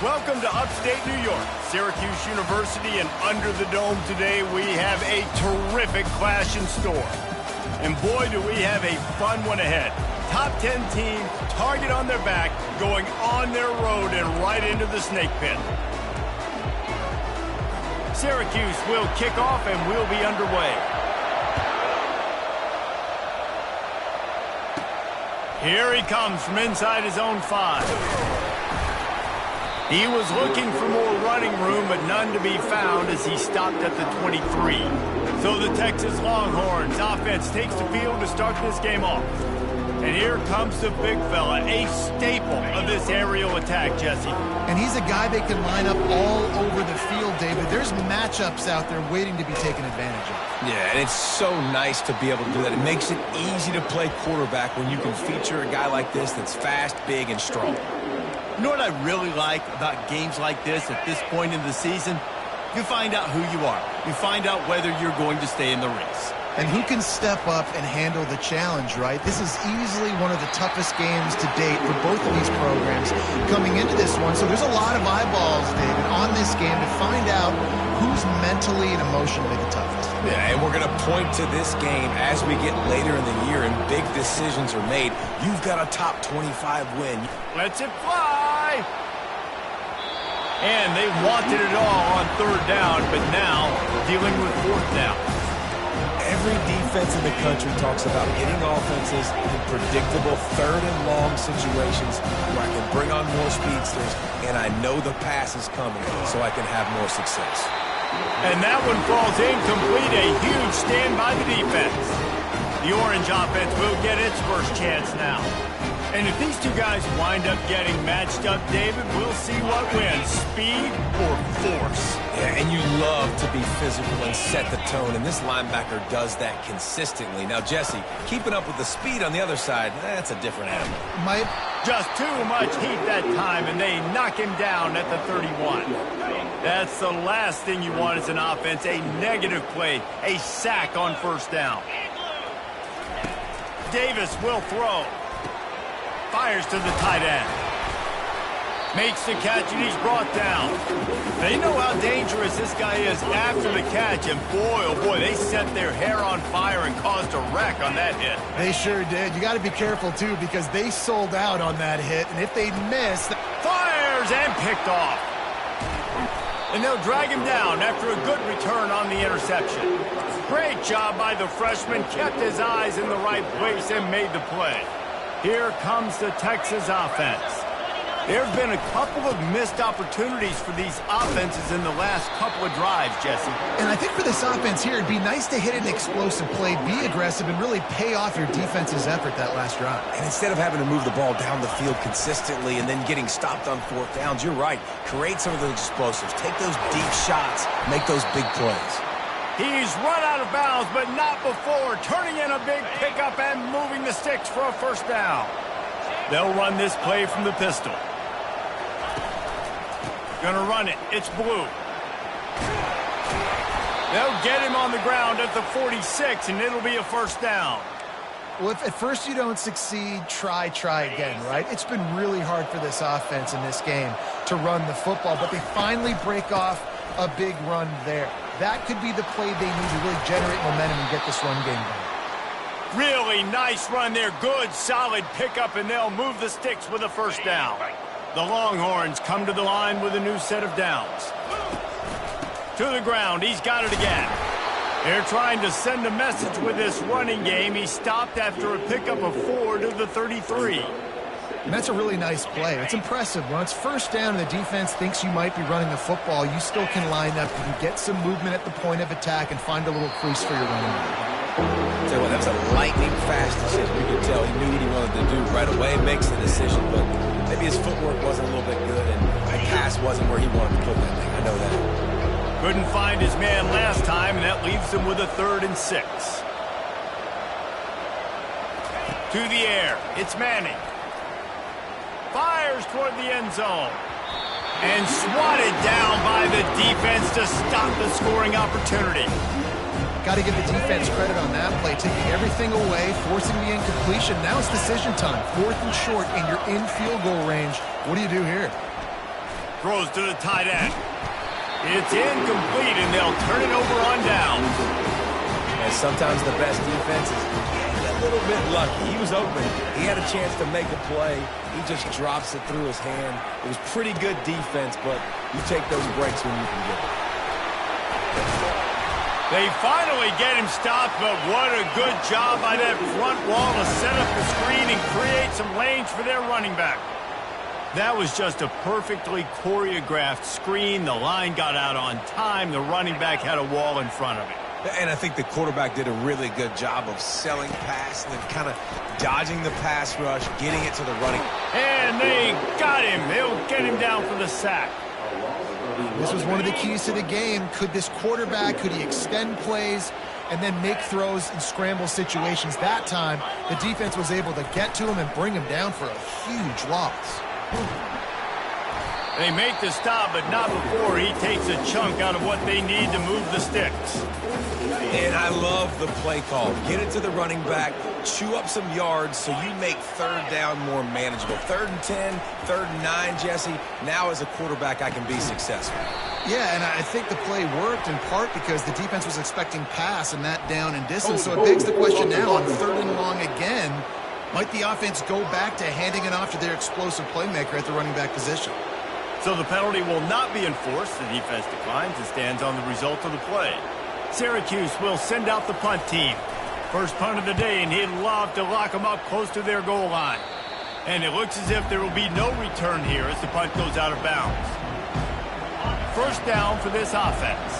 Welcome to upstate New York, Syracuse University, and under the dome today we have a terrific clash in store. And boy, do we have a fun one ahead. Top 10 team, target on their back, going on their road and right into the snake pit. Syracuse will kick off and we'll be underway. Here he comes from inside his own 5. He was looking for more running room, but none to be found as he stopped at the 23. So the Texas Longhorns offense takes the field to start this game off. And here comes the big fella, a staple of this aerial attack, Jesse. And he's a guy they can line up all over the field, David. There's matchups out there waiting to be taken advantage of. Yeah, and it's so nice to be able to do that. It makes it easy to play quarterback when you can feature a guy like this that's fast, big, and strong. You know what I really like about games like this at this point in the season? You find out who you are. You find out whether you're going to stay in the race. And who can step up and handle the challenge, right? This is easily one of the toughest games to date for both of these programs coming into this one. So there's a lot of eyeballs, David, on this game to find out who's mentally and emotionally the toughest. Yeah, and we're going to point to this game as we get later in the year and big decisions are made. You've got a top 25 win. Lets it fly! And they wanted it all on 3rd down, but now dealing with 4th down. Every defense in the country talks about getting offenses in predictable 3rd and long situations where I can bring on more speedsters and I know the pass is coming so I can have more success. And that one falls incomplete, a huge stand by the defense. The Orange offense will get its first chance now. And if these two guys wind up getting matched up, David, we'll see what wins, speed or force. Yeah, and you love to be physical and set the tone, and this linebacker does that consistently. Now, Jesse, keeping up with the speed on the other side, that's a different animal. Just too much heat that time, and they knock him down at the 31. That's the last thing you want as an offense, a negative play, a sack on 1st down. Davis will throw. Fires to the tight end. Makes the catch, and he's brought down. They know how dangerous this guy is after the catch, and boy, oh boy, they set their hair on fire and caused a wreck on that hit. They sure did. You got to be careful, too, because they sold out on that hit, and if they miss... Fires and picked off. And they'll drag him down after a good return on the interception. Great job by the freshman, kept his eyes in the right place and made the play. Here comes the Texas offense. There have been a couple of missed opportunities for these offenses in the last couple of drives, Jesse. And I think for this offense here, it'd be nice to hit an explosive play, be aggressive, and really pay off your defense's effort that last drive. And instead of having to move the ball down the field consistently and then getting stopped on 4th downs, you're right. Create some of those explosives. Take those deep shots. Make those big plays. He's run out of bounds, but not before turning in a big pickup and moving the sticks for a 1st down. They'll run this play from the pistol. Gonna run it. It's blue. They'll get him on the ground at the 46, and it'll be a 1st down. Well, if at first you don't succeed, try again, right? It's been really hard for this offense in this game to run the football, but they finally break off a big run there. That could be the play they need to really generate momentum and get this run game going. Really nice run there. Good, solid pickup, and they'll move the sticks with a 1st down. The Longhorns come to the line with a new set of downs. To the ground. He's got it again. They're trying to send a message with this running game. He stopped after a pickup of 4 to the 33. And that's a really nice play. It's impressive. When it's 1st down and the defense thinks you might be running the football, you still can line up. You can get some movement at the point of attack and find a little crease for your running back. Tell you what, that was a lightning fast decision. You could tell he knew what he wanted to do right away. Makes the decision, but maybe his footwork wasn't a little bit good, and the pass wasn't where he wanted to put that thing. I know that. Couldn't find his man last time, and that leaves him with a 3rd and 6. To the air. It's Manning. Fires toward the end zone. And swatted down by the defense to stop the scoring opportunity. Got to give the defense credit on that play, taking everything away, forcing the incompletion. Now it's decision time. 4th and short, and you're in field goal range. What do you do here? Throws to the tight end. It's incomplete, and they'll turn it over on downs. And sometimes the best defenses get a little bit lucky. He was open. He had a chance to make a play. He just drops it through his hand. It was pretty good defense, but you take those breaks when you can get it. They finally get him stopped, but what a good job by that front wall to set up the screen and create some lanes for their running back. That was just a perfectly choreographed screen. The line got out on time. The running back had a wall in front of him. And I think the quarterback did a really good job of selling pass and then kind of dodging the pass rush, getting it to the running. And they got him. They'll get him down for the sack. This was one of the keys to the game. Could this quarterback, could he extend plays and then make throws in scramble situations? That time, the defense was able to get to him and bring him down for a huge loss. They make the stop, but not before he takes a chunk out of what they need to move the sticks. And I love the play call. Get it to the running back, chew up some yards so you make third down more manageable. 3rd and 10, 3rd and 9, Jesse. Now as a quarterback, I can be successful. Yeah, and I think the play worked in part because the defense was expecting pass and that down and distance. So it begs the question now on 3rd and long again, might the offense go back to handing it off to their explosive playmaker at the running back position? So the penalty will not be enforced. The defense declines and stands on the result of the play. Syracuse will send out the punt team. First punt of the day, and he'd love to lock them up close to their goal line. And it looks as if there will be no return here as the punt goes out of bounds. First down for this offense.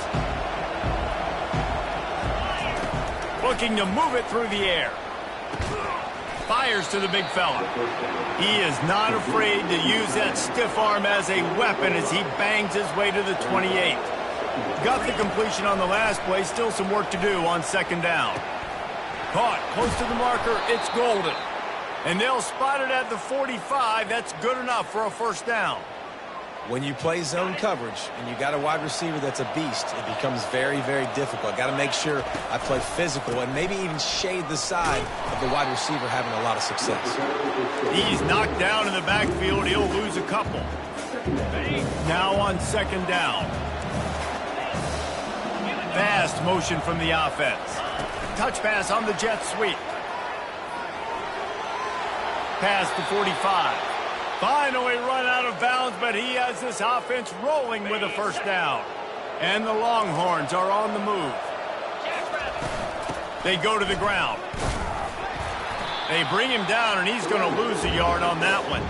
Looking to move it through the air. Fires to the big fella. He is not afraid to use that stiff arm as a weapon as he bangs his way to the 28. Got the completion on the last play. Still some work to do on 2nd down. Caught close to the marker. It's Golden. And they'll spot it at the 45. That's good enough for a first down. When you play zone coverage and you got a wide receiver that's a beast, it becomes very, very difficult. Got to make sure I play physical and maybe even shade the side of the wide receiver having a lot of success. He's knocked down in the backfield. He'll lose a couple. Now on 2nd down. Fast motion from the offense. Touch pass on the jet sweep. Pass to 45. Finally run out of bounds, but he has this offense rolling with a first down. And the Longhorns are on the move. They go to the ground. They bring him down, and he's going to lose a yard on that one.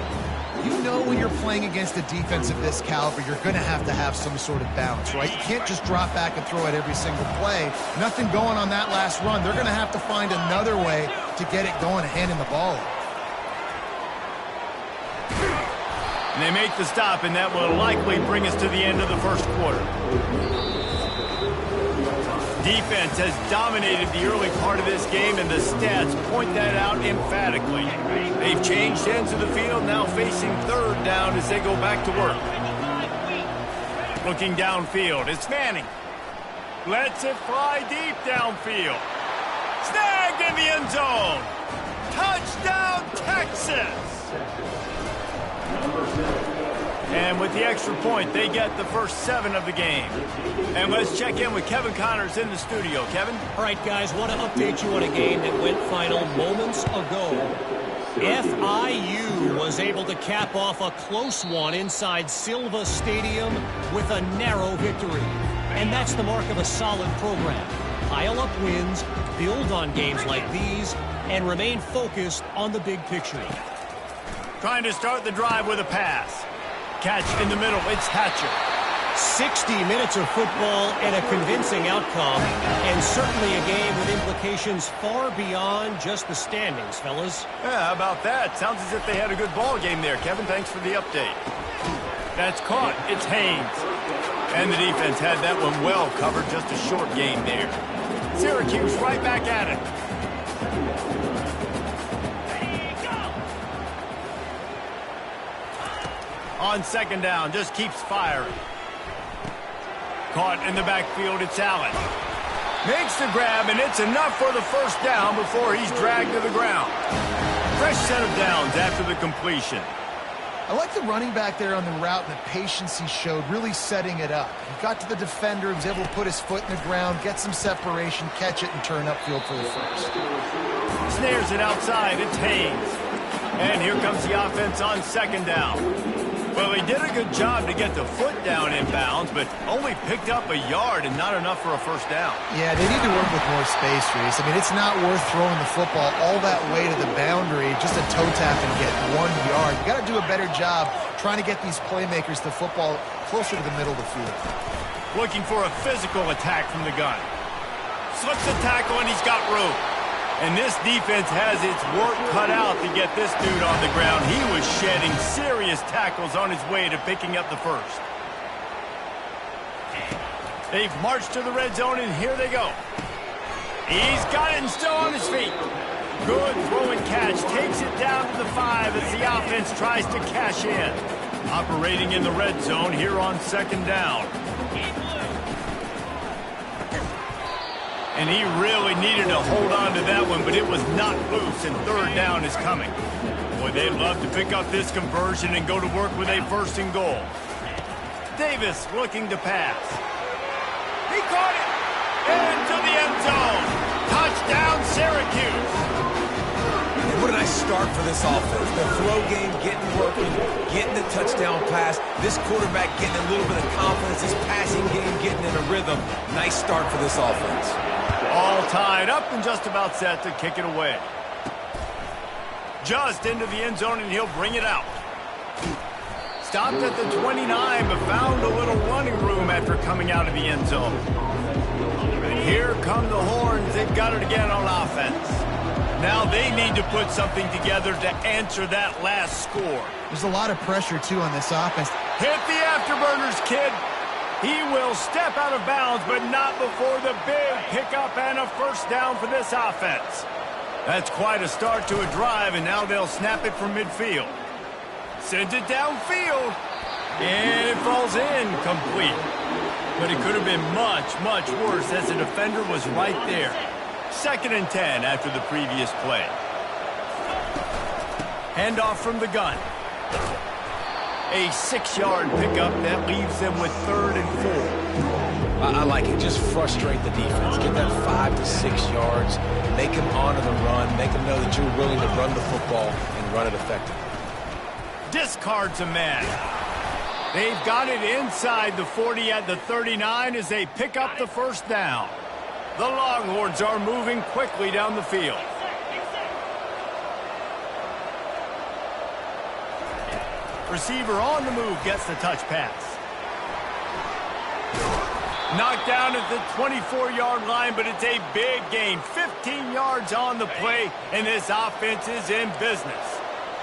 You know when you're playing against a defense of this caliber, you're going to have some sort of balance, right? You can't just drop back and throw it every single play. Nothing going on that last run. They're going to have to find another way to get it going and handing the ball off. And they make the stop, and that will likely bring us to the end of the first quarter. Defense has dominated the early part of this game, and the stats point that out emphatically. They've changed ends of the field, now facing 3rd down as they go back to work. Looking downfield, it's Manning. Lets it fly deep downfield. Snagged in the end zone. Touchdown, Texas! And with the extra point, they get the first 7 of the game. And let's check in with Kevin Connors in the studio. Kevin? All right, guys, want to update you on a game that went final moments ago. FIU was able to cap off a close one inside Silva Stadium with a narrow victory. And that's the mark of a solid program. Pile up wins, build on games like these, and remain focused on the big picture. Trying to start the drive with a pass. Catch in the middle, it's Hatcher. 60 minutes of football and a convincing outcome, and certainly a game with implications far beyond just the standings, fellas. Yeah, how about that? Sounds as if they had a good ball game there, Kevin. Thanks for the update. That's caught. It's Haynes. And the defense had that one well covered. Just a short game there. Syracuse right back at it. On 2nd down, just keeps firing. Caught in the backfield, it's Allen. Makes the grab, and it's enough for the first down before he's dragged to the ground. Fresh set of downs after the completion. I like the running back there on the route and the patience he showed, really setting it up. He got to the defender, he was able to put his foot in the ground, get some separation, catch it, and turn upfield for the first. Snares it outside. It's Haynes. And here comes the offense on second down. Well, he did a good job to get the foot down inbounds, but only picked up a yard and not enough for a first down. Yeah, they need to work with more space, Reese. I mean, it's not worth throwing the football all that way to the boundary, just a toe tap and get 1 yard. You got to do a better job trying to get these playmakers the football closer to the middle of the field. Looking for a physical attack from the gun. Slips the tackle, and he's got room. And this defense has its work cut out to get this dude on the ground. He was shedding serious tackles on his way to picking up the first. They've marched to the red zone, and here they go. He's got it and still on his feet. Good throw and catch. Takes it down to the 5 as the offense tries to cash in. Operating in the red zone here on second down. And he really needed to hold on to that one, but it was not loose, and third down is coming. Boy, they'd love to pick up this conversion and go to work with a first and goal. Davis looking to pass. He caught it into the end zone. Touchdown, Syracuse. And what a nice start for this offense. The throw game getting working, getting the touchdown pass. This quarterback getting a little bit of confidence. This passing game getting in a rhythm. Nice start for this offense. All tied up and just about set to kick it away. Just into the end zone, and he'll bring it out. Stopped at the 29, but found a little running room after coming out of the end zone. And here come the Horns. They've got it again on offense. Now they need to put something together to answer that last score. There's a lot of pressure, too, on this offense. Hit the afterburners, kid. He will step out of bounds, but not before the big pickup and a first down for this offense. That's quite a start to a drive, and now they'll snap it from midfield. Sends it downfield, and it falls in complete. But it could have been much, much worse as the defender was right there. 2nd and 10 after the previous play. Handoff from the gun. A 6-yard pickup that leaves them with 3rd and 4. I like it. Just frustrate the defense. Get that 5 to 6 yards. Make them honor the run. Make them know that you're willing to run the football and run it effectively. Discards a man. They've got it inside the 40 at the 39 as they pick up the first down. The Longhorns are moving quickly down the field. Receiver on the move gets the touch pass. Knocked down at the 24-yard line, but it's a big gain. 15 yards on the play, and this offense is in business.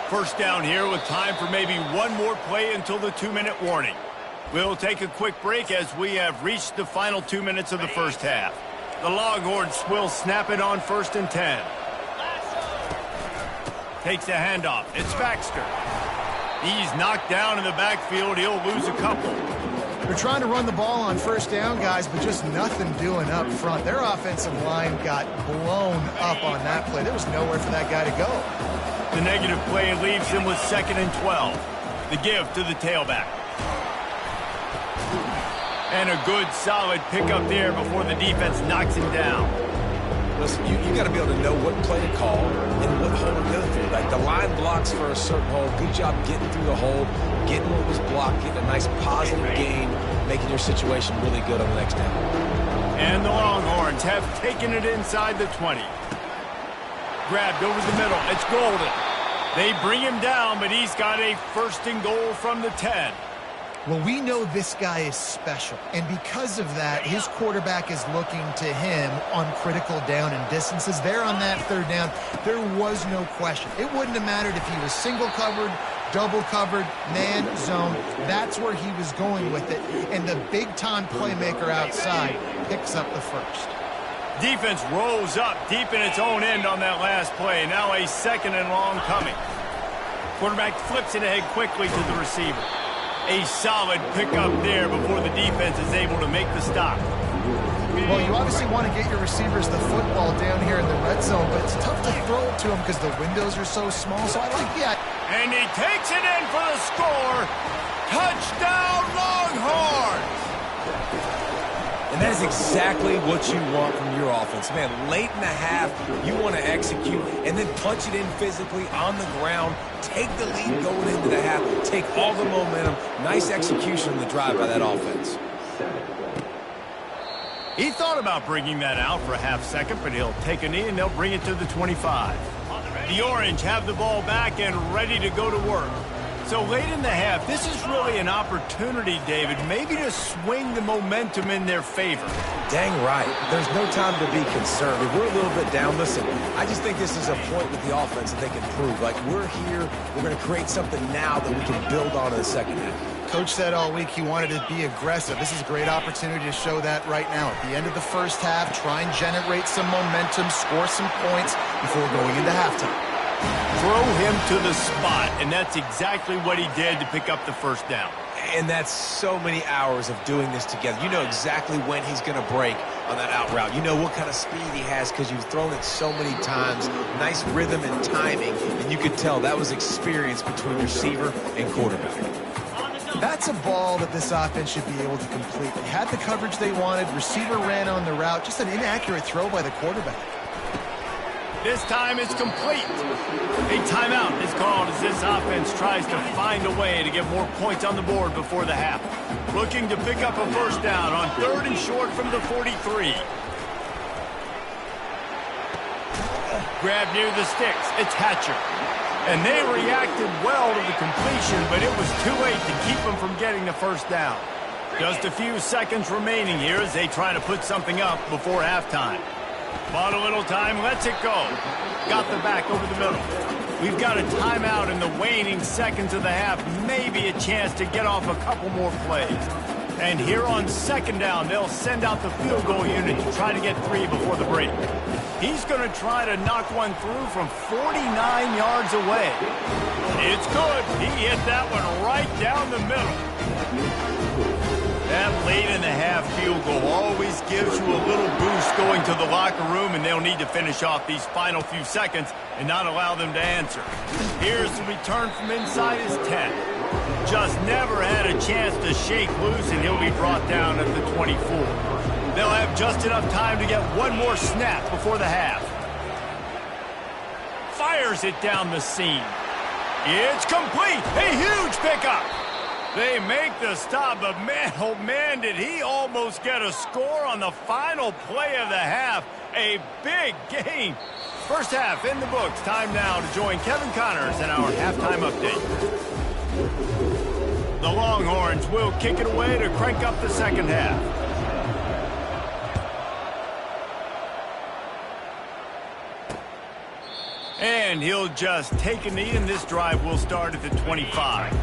First down here with time for maybe one more play until the 2-minute warning. We'll take a quick break as we have reached the final 2 minutes of the first half. The Longhorns will snap it on 1st and 10. Takes the handoff. It's Baxter. He's knocked down in the backfield. He'll lose a couple. They're trying to run the ball on first down, guys, but just nothing doing up front. Their offensive line got blown up on that play. There was nowhere for that guy to go. The negative play leaves him with 2nd and 12. The give to the tailback. And a good, solid pickup there before the defense knocks him down. Listen, you got to be able to know what play to call and what hole to go through. Like the line blocks for a certain hole. Good job getting through the hole, getting what was blocked, getting a nice positive gain, making your situation really good on the next down. And the Longhorns have taken it inside the 20. Grabbed over the middle. It's Golden. They bring him down, but he's got a 1st and goal from the 10. Well, we know this guy is special, and because of that, his quarterback is looking to him on critical down and distances. There on that 3rd down, there was no question. It wouldn't have mattered if he was single covered, double covered, man, zone. That's where he was going with it, and the big-time playmaker outside picks up the first. Defense rolls up deep in its own end on that last play. Now a 2nd and long coming. Quarterback flips it ahead quickly to the receiver. A solid pickup there before the defense is able to make the stop. Well, you obviously want to get your receivers the football down here in the red zone, but it's tough to throw it to them because the windows are so small. So I like the And he takes it in for the score. Touchdown, Longhorns! And that is exactly what you want from your offense. Man, late in the half, you want to execute and then punch it in physically on the ground, take the lead going into the half, take all the momentum. Nice execution on the drive by that offense. He thought about bringing that out for a half second, but he'll take a knee and they'll bring it to the 25. The Orange have the ball back and ready to go to work. So late in the half, this is really an opportunity, David, maybe to swing the momentum in their favor. Dang right. There's no time to be concerned. If we're a little bit down, listen, I just think this is a point with the offense that they can prove. Like, we're here, we're going to create something now that we can build on in the second half. Coach said all week he wanted to be aggressive. This is a great opportunity to show that right now. At the end of the first half, try and generate some momentum, score some points before going into halftime. Throw him to the spot, and that's exactly what he did to pick up the first down. And that's so many hours of doing this together. You know exactly when he's going to break on that out route. You know what kind of speed he has because you've thrown it so many times. Nice rhythm and timing, and you could tell that was experience between receiver and quarterback. That's a ball that this offense should be able to complete. They had the coverage they wanted. Receiver ran on the route. Just an inaccurate throw by the quarterback. This time it's complete. A timeout is called as this offense tries to find a way to get more points on the board before the half. Looking to pick up a first down on 3rd and short from the 43. Grab near the sticks. It's Hatcher. And they reacted well to the completion, but it was too late to keep them from getting the first down. Just a few seconds remaining here as they try to put something up before halftime. Bought a little time, lets it go. Got the back over the middle. We've got a timeout in the waning seconds of the half. Maybe a chance to get off a couple more plays. And here on 2nd down, they'll send out the field goal unit to try to get 3 before the break. He's going to try to knock one through from 49 yards away. It's good. He hit that one right down the middle. That late-in-the-half field goal always gives you a little boost going to the locker room, and they'll need to finish off these final few seconds and not allow them to answer. Here's the return from inside his 10. Just never had a chance to shake loose, and he'll be brought down at the 24. They'll have just enough time to get one more snap before the half. Fires it down the seam. It's complete. A huge pickup. They make the stop, but man, oh man, did he almost get a score on the final play of the half. A big gain. First half in the books. Time now to join Kevin Connors in our halftime update. The Longhorns will kick it away to crank up the second half. And he'll just take a knee, and this drive will start at the 25.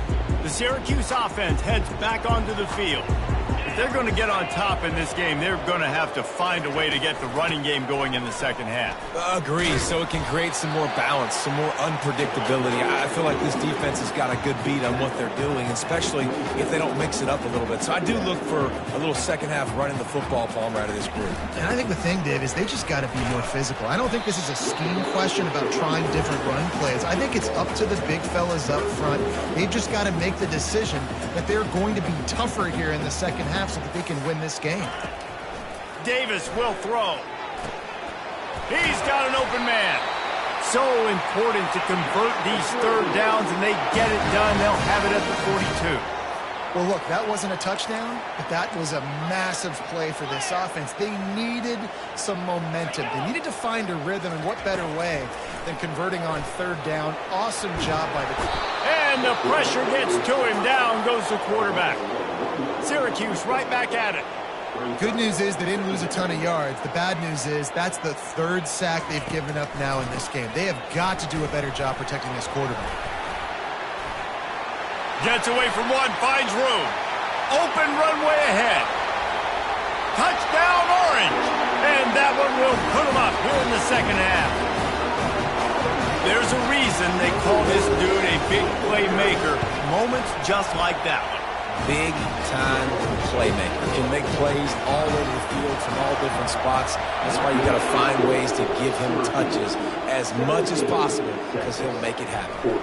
The Syracuse offense heads back onto the field. If they're going to get on top in this game, they're going to have to find a way to get the running game going in the second half. Agree, so it can create some more balance, some more unpredictability. I feel like this defense has got a good beat on what they're doing, especially if they don't mix it up a little bit. So I do look for a little second half running the football Palmer out of this group. And I think the thing, Dave, is they just got to be more physical. I don't think this is a scheme question about trying different run plays. I think it's up to the big fellas up front. They've just got to make the decision that they're going to be tougher here in the second half so that they can win this game. Davis will throw. He's got an open man. So important to convert these third downs, and they get it done. They'll have it at the 42. Well, look, that wasn't a touchdown, but that was a massive play for this offense. They needed some momentum. They needed to find a rhythm, and what better way than converting on third down. Awesome job by the... And the pressure gets to him. Down goes the quarterback. Syracuse right back at it. Good news is they didn't lose a ton of yards. The bad news is that's the 3rd sack they've given up now in this game. They have got to do a better job protecting this quarterback. Gets away from one, finds room. Open runway ahead. Touchdown, Orange. And that one will put them up here in the second half. There's a reason they call this dude a big playmaker. Moments just like that one. Big-time playmaker. Can make plays all over the field from all different spots. That's why you got to find ways to give him touches as much as possible because he'll make it happen.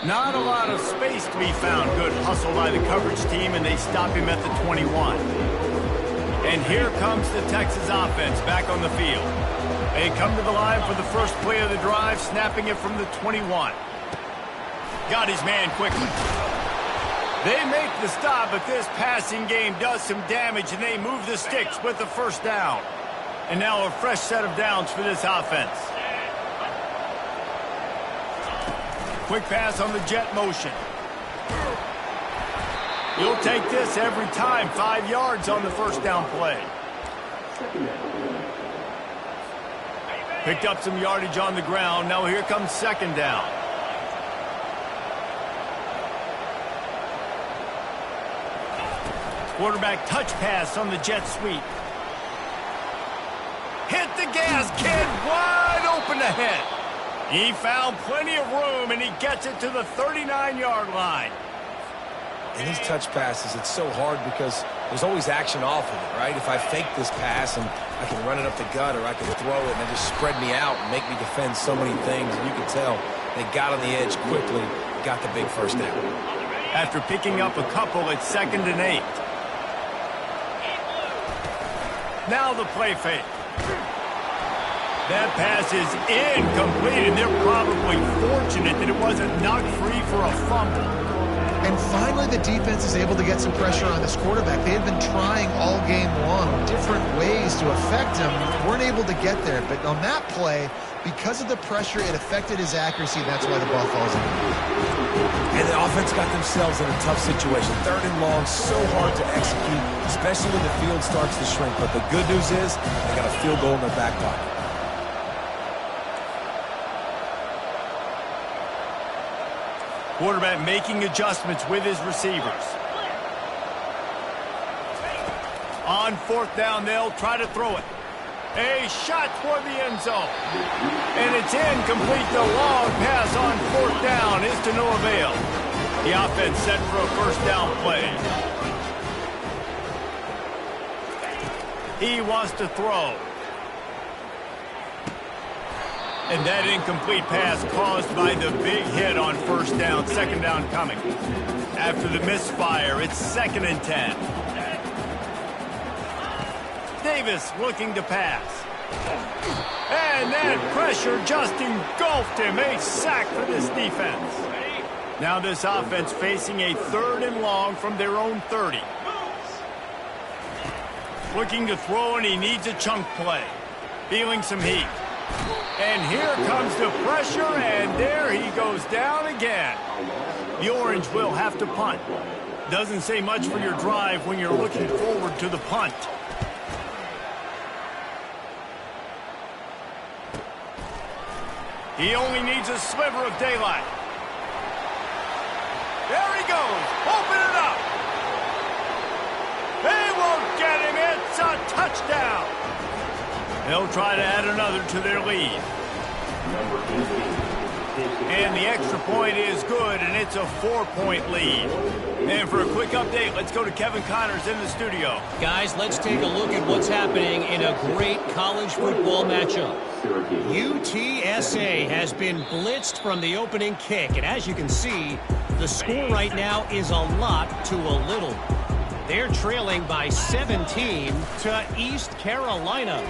Not a lot of space to be found. Good hustle by the coverage team, and they stop him at the 21. And here comes the Texas offense back on the field. They come to the line for the first play of the drive, snapping it from the 21. Got his man quickly. They make the stop, but this passing game does some damage, and they move the sticks with the first down. And now a fresh set of downs for this offense. Quick pass on the jet motion. You'll take this every time. 5 yards on the first down play. Picked up some yardage on the ground. Now here comes second down. Quarterback touch pass on the jet sweep. Hit the gas, kid. Wide open ahead. He found plenty of room, and he gets it to the 39-yard line. In these touch passes, it's so hard because there's always action off of it, right? If I fake this pass and I can run it up the gut, or I can throw it and then just spread me out and make me defend so many things, and you can tell they got on the edge quickly, got the big first down. After picking up a couple, it's 2nd and 8. Now the play fake. That pass is incomplete, and they're probably fortunate that it wasn't knocked free for a fumble. And finally, the defense is able to get some pressure on this quarterback. They had been trying all game long different ways to affect him. Weren't able to get there. But on that play, because of the pressure, it affected his accuracy. That's why the ball falls in. And the offense got themselves in a tough situation. 3rd and long, so hard to execute, especially when the field starts to shrink. But the good news is they got a field goal in their back pocket. Quarterback making adjustments with his receivers. On 4th down, they'll try to throw it. A shot toward the end zone. And it's incomplete. The long pass on 4th down is to no avail. The offense set for a first down play. He wants to throw. And that incomplete pass caused by the big hit on first down. 2nd down coming. After the misfire, it's 2nd and 10. Davis looking to pass. And that pressure just engulfed him. A sack for this defense. Now this offense facing a 3rd and long from their own 30. Looking to throw, and he needs a chunk play. Feeling some heat. And here comes the pressure, and there he goes down again. The Orange will have to punt. Doesn't say much for your drive when you're looking forward to the punt. He only needs a sliver of daylight. There he goes. Open it up. They won't get him. It's a touchdown. They'll try to add another to their lead. And the extra point is good, and it's a 4-point lead. And for a quick update, let's go to Kevin Connors in the studio. Guys, let's take a look at what's happening in a great college football matchup. UTSA has been blitzed from the opening kick, and as you can see, the score right now is a lot to a little. They're trailing by 17 to East Carolina.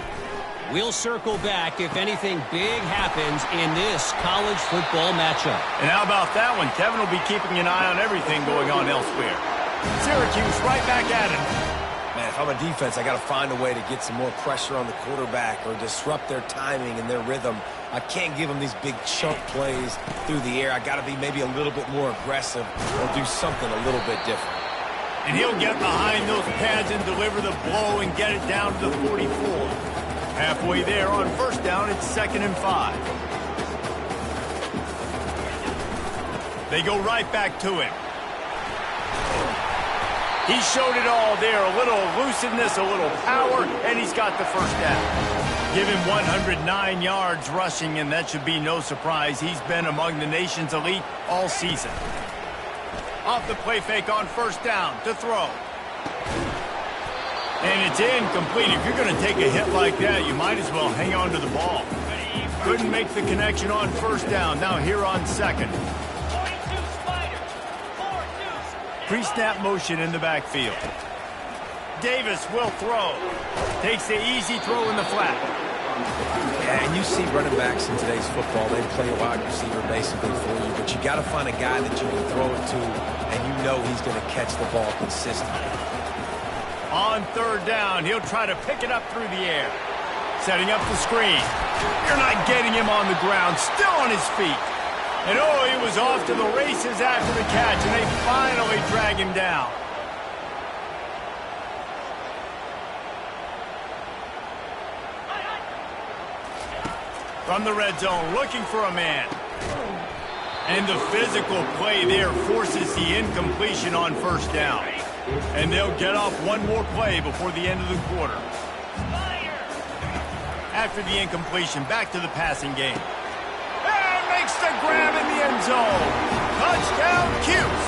We'll circle back if anything big happens in this college football matchup. And how about that one? Kevin will be keeping an eye on everything going on elsewhere. Syracuse right back at it. Man, if I'm a defense, I got to find a way to get some more pressure on the quarterback or disrupt their timing and their rhythm. I can't give them these big chunk plays through the air. I got to be maybe a little bit more aggressive or do something a little bit different. And he'll get behind those pads and deliver the blow and get it down to the 44. Halfway there on first down, it's 2nd and 5. They go right back to him. He showed it all there. A little elusiveness, a little power, and he's got the first down. Give him 109 yards rushing, and that should be no surprise. He's been among the nation's elite all season. Off the play fake on first down to throw. And it's incomplete. If you're going to take a hit like that, you might as well hang on to the ball. Couldn't make the connection on first down. Now here on 2nd. Pre-snap motion in the backfield. Davis will throw. Takes the easy throw in the flat. Yeah, and you see running backs in today's football, they play a wide receiver basically for you, but you got to find a guy that you can throw it to, and you know he's going to catch the ball consistently. On third down, he'll try to pick it up through the air. Setting up the screen. You're not getting him on the ground, still on his feet. And oh, he was off to the races after the catch, and they finally drag him down. From the red zone, looking for a man. And the physical play there forces the incompletion on first down. And they'll get off one more play before the end of the quarter. After the incompletion, back to the passing game. And makes the grab in the end zone. Touchdown, Cuse.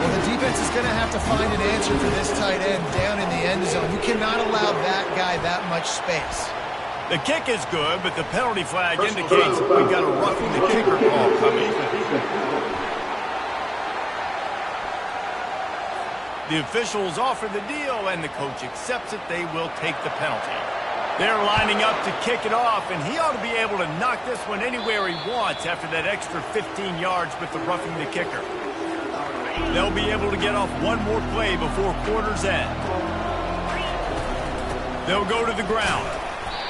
Well, the defense is going to have to find an answer for this tight end down in the end zone. You cannot allow that guy that much space. The kick is good, but the penalty flag indicates we've got a roughing the kicker call coming. The officials offer the deal, and the coach accepts it. They will take the penalty. They're lining up to kick it off, and he ought to be able to knock this one anywhere he wants after that extra 15 yards with the roughing the kicker. They'll be able to get off one more play before quarter's end. They'll go to the ground.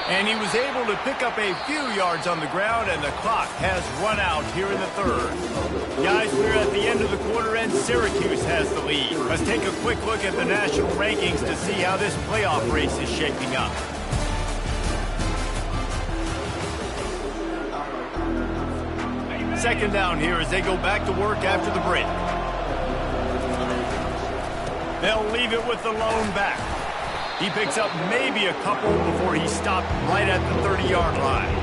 And he was able to pick up a few yards on the ground, and the clock has run out here in the third. Guys, we're at the end of the quarter, and Syracuse has the lead. Let's take a quick look at the national rankings to see how this playoff race is shaping up. Second down here as they go back to work after the break. They'll leave it with the lone back. He picks up maybe a couple before he stopped right at the 30-yard line.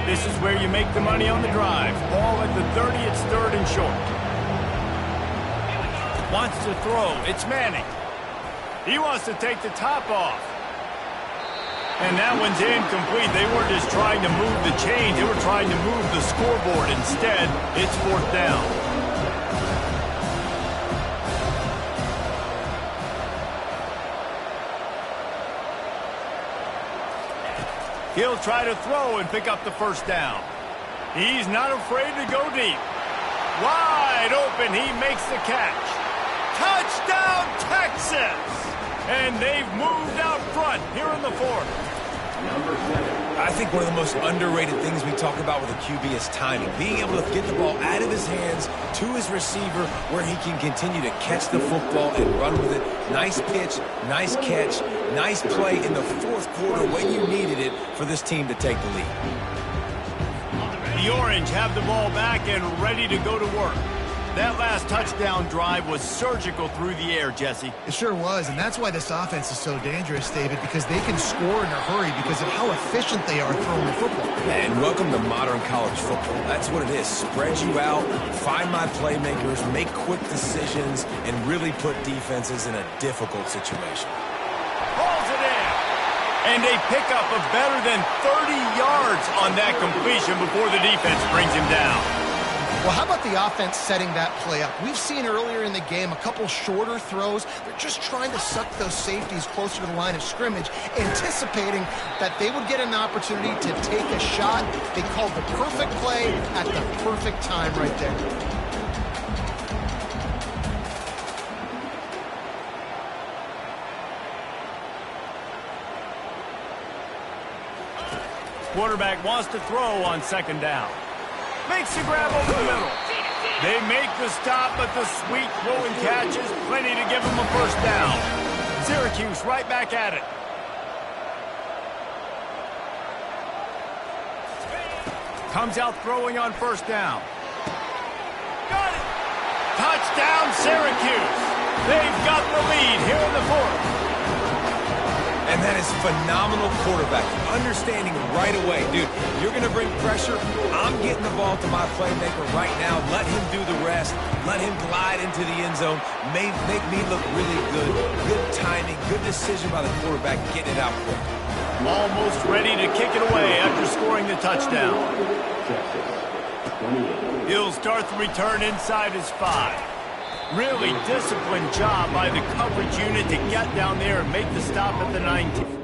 This is where you make the money on the drive. Ball at the 30, it's third and short. Wants to throw, it's Manning. He wants to take the top off. And that one's incomplete. They weren't just trying to move the chain. They were trying to move the scoreboard. Instead, it's fourth down. He'll try to throw and pick up the first down. He's not afraid to go deep. Wide open, he makes the catch. Touchdown, Texas! And they've moved out front here in the fourth. I think one of the most underrated things we talk about with a QB is timing. Being able to get the ball out of his hands to his receiver where he can continue to catch the football and run with it. Nice pitch, nice catch, nice play in the fourth quarter when you needed it for this team to take the lead. The Orange have the ball back and ready to go to work. That last touchdown drive was surgical through the air, Jesse. It sure was, and that's why this offense is so dangerous, David, because they can score in a hurry because of how efficient they are throwing the football. And welcome to modern college football. That's what it is. Spread you out, find my playmakers, make quick decisions, and really put defenses in a difficult situation. Pulls it in. And a pickup of better than 30 yards on that completion before the defense brings him down. Well, how about the offense setting that play up? We've seen earlier in the game a couple shorter throws. They're just trying to suck those safeties closer to the line of scrimmage, anticipating that they would get an opportunity to take a shot. They called the perfect play at the perfect time right there. Quarterback wants to throw on second down. Makes the grab over the middle. They make the stop, but the sweet throwing catch is plenty to give them a first down. Syracuse right back at it. Comes out throwing on first down. Got it! Touchdown, Syracuse. They've got the lead here in the fourth. And And that is phenomenal quarterbacking. Understanding right away, dude, you're going to bring pressure. I'm getting the ball to my playmaker right now. Let him do the rest. Let him glide into the end zone. Make me look really good. Good timing, good decision by the quarterback, getting it out quick. Almost ready to kick it away after scoring the touchdown. He'll start the return inside his 5. Really disciplined job by the coverage unit to get down there and make the stop at the 19.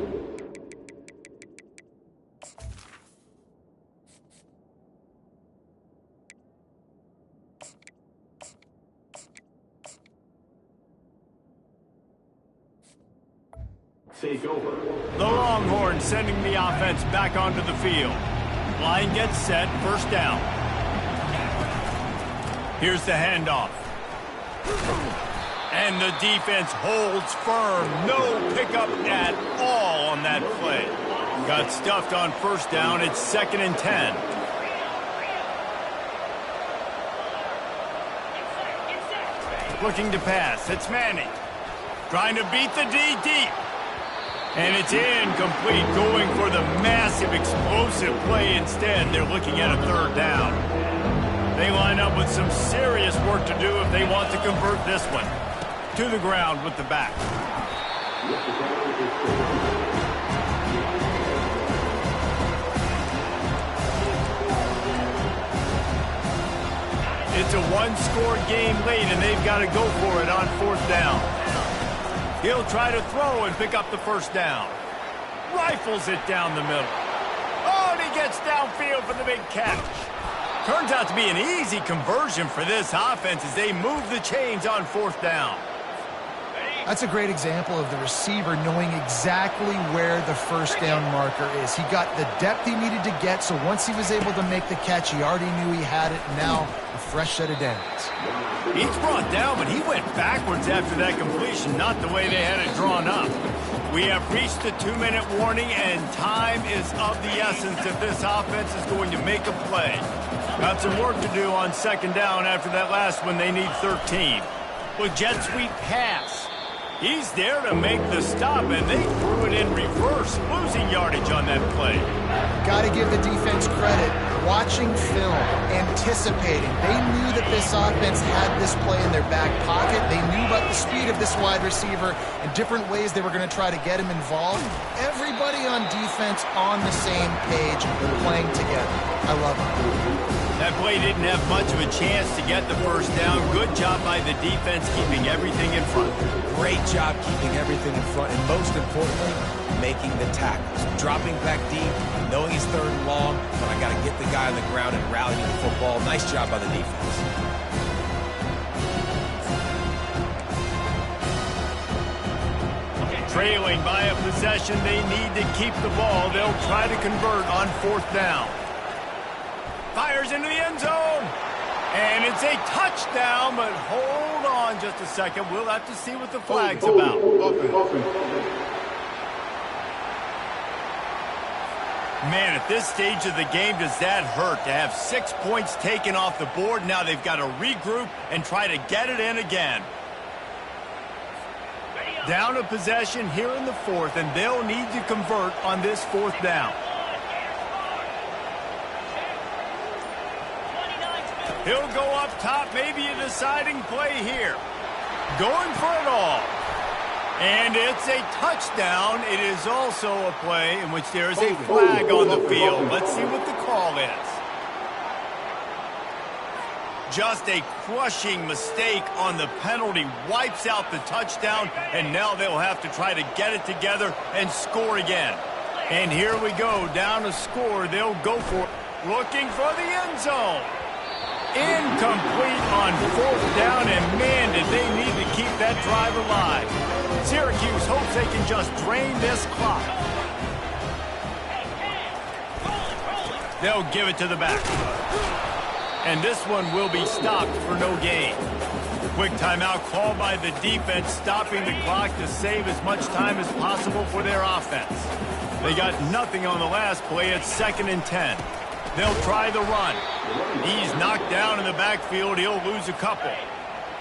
The Longhorns sending the offense back onto the field. Line gets set, first down. Here's the handoff. And the defense holds firm. No pickup at all on that play. Got stuffed on first down. It's 2nd and 10. Looking to pass. It's Manning. Trying to beat the D deep. And it's incomplete, going for the massive explosive play instead. They're looking at a 3rd down. They line up with some serious work to do if they want to convert this one. To the ground with the back. It's a one-score game late, and they've got to go for it on 4th down. He'll try to throw and pick up the first down. Rifles it down the middle. Oh, and he gets downfield for the big catch. Turns out to be an easy conversion for this offense as they move the chains on 4th down. That's a great example of the receiver knowing exactly where the first down marker is. He got the depth he needed to get, so once he was able to make the catch, he already knew he had it. Now, a fresh set of downs. He's brought down, but he went backwards after that completion, not the way they had it drawn up. We have reached the 2-minute warning, and time is of the essence if this offense is going to make a play. Got some work to do on 2nd down after that last one. They need 13. With jet sweep pass. He's there to make the stop, and they threw it in reverse, losing yardage on that play. Got to give the defense credit. Watching film, anticipating. They knew that this offense had this play in their back pocket. They knew about the speed of this wide receiver and different ways they were going to try to get him involved. Everybody on defense on the same page, playing together. I love it. That play didn't have much of a chance to get the first down. Good job by the defense keeping everything in front. Great job keeping everything in front, and most importantly, making the tackles. Dropping back deep, knowing he's 3rd and long, but I got to get the guy on the ground and rallying the football. Nice job by the defense. Trailing by a possession, they need to keep the ball. They'll try to convert on 4th down. Fires into the end zone. And it's a touchdown, but hold on just a second. We'll have to see what the flag's about. Man, at this stage of the game, does that hurt to have 6 points taken off the board? Now they've got to regroup and try to get it in again. Down a possession here in the 4th, and they'll need to convert on this 4th down. He'll go up top, maybe a deciding play here. Going for it all. And it's a touchdown. It is also a play in which there is a flag on the field. Let's see what the call is. Just a crushing mistake on the penalty. Wipes out the touchdown, and now they'll have to try to get it together and score again. And here we go, down a score. They'll go for it. Looking for the end zone. Incomplete on 4th down, and man, did they need to keep that drive alive. Syracuse hopes they can just drain this clock. They'll give it to the back. And this one will be stopped for no gain. Quick timeout called by the defense, stopping the clock to save as much time as possible for their offense. They got nothing on the last play. It's 2nd and 10. They'll try the run. He's knocked down in the backfield. He'll lose a couple.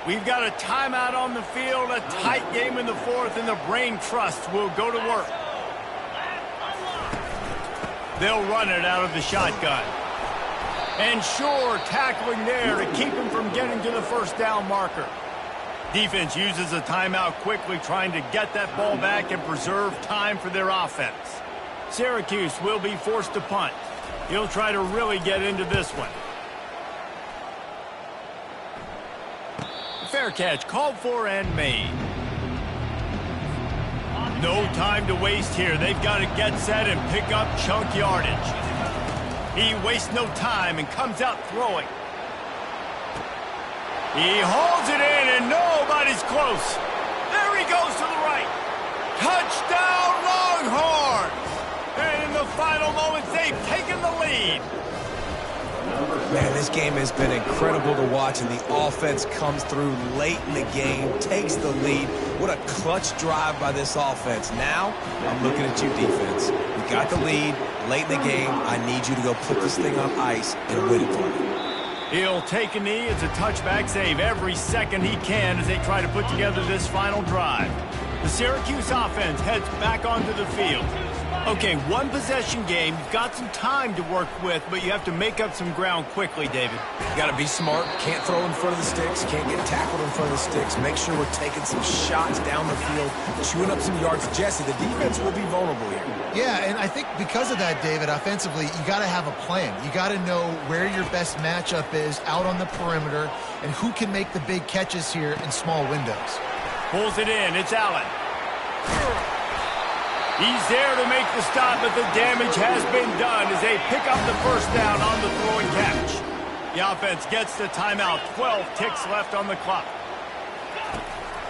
We've got a timeout on the field, a tight game in the 4th, and the brain trust will go to work. They'll run it out of the shotgun. And sure, tackling there to keep him from getting to the first down marker. Defense uses a timeout quickly, trying to get that ball back and preserve time for their offense. Syracuse will be forced to punt. He'll try to really get into this one. Fair catch called for and made. No time to waste here. They've got to get set and pick up chunk yardage. He wastes no time and comes out throwing. He hauls it in and nobody's close. There he goes to the right. Touchdown Longhorns! And in the final moments, they've taken the lead. Man, this game has been incredible to watch, and the offense comes through late in the game, takes the lead. What a clutch drive by this offense. Now, I'm looking at you, defense. You got the lead late in the game. I need you to go put this thing on ice and win it for me. He'll take a knee. It's a touchback save every second he can as they try to put together this final drive. The Syracuse offense heads back onto the field. Okay, one possession game. You've got some time to work with, but you have to make up some ground quickly, David. You got to be smart. Can't throw in front of the sticks. Can't get tackled in front of the sticks. Make sure we're taking some shots down the field, chewing up some yards. Jesse, the defense will be vulnerable here. Yeah, and I think because of that, David, offensively, you got to have a plan. You got to know where your best matchup is out on the perimeter and who can make the big catches here in small windows. Pulls it in. It's Allen. He's there to make the stop, but the damage has been done as they pick up the first down on the throwing catch. The offense gets the timeout. 12 ticks left on the clock.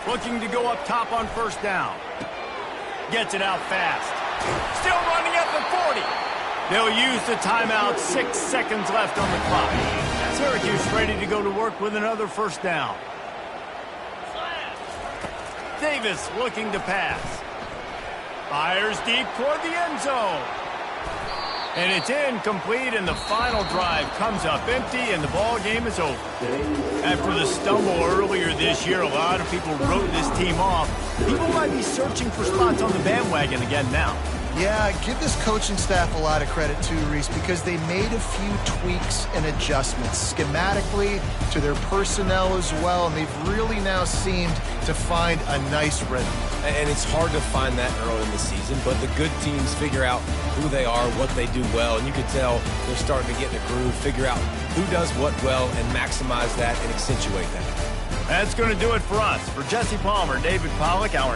Looking to go up top on first down. Gets it out fast. Still running at the 40. They'll use the timeout. 6 seconds left on the clock. Syracuse ready to go to work with another first down. Davis looking to pass. Fires deep toward the end zone. And it's incomplete, and the final drive comes up empty, and the ball game is over. After the stumble earlier this year, a lot of people wrote this team off. People might be searching for spots on the bandwagon again now. Yeah, give this coaching staff a lot of credit too, Reese, because they made a few tweaks and adjustments schematically to their personnel as well, and they've really now seemed to find a nice rhythm. And it's hard to find that early in the season, but the good teams figure out who they are, what they do well, and you can tell they're starting to get in a groove, figure out who does what well, and maximize that and accentuate that. That's going to do it for us. For Jesse Palmer, David Pollack, our